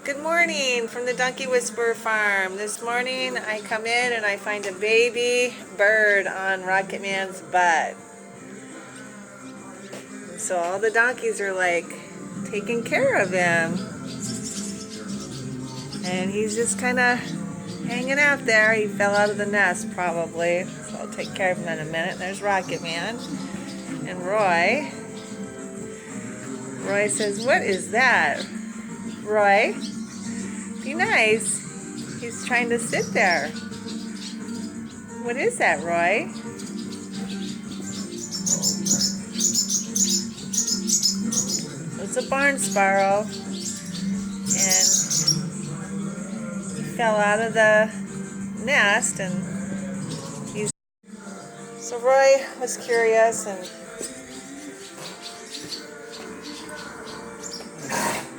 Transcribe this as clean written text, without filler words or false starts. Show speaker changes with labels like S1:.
S1: Good morning from the Donkey Whisperer farm. This morning I come in and I find a baby bird on Rocket Man's butt. So all the donkeys are like taking care of him. And he's just kind of hanging out there. He fell out of the nest probably. So I'll take care of him in a minute. There's Rocket Man and Roy. Roy says, "What is that?" Roy, be nice. He's trying to sit there. What is that, Roy? It's a barn sparrow. And he fell out of the nest and so Roy was curious and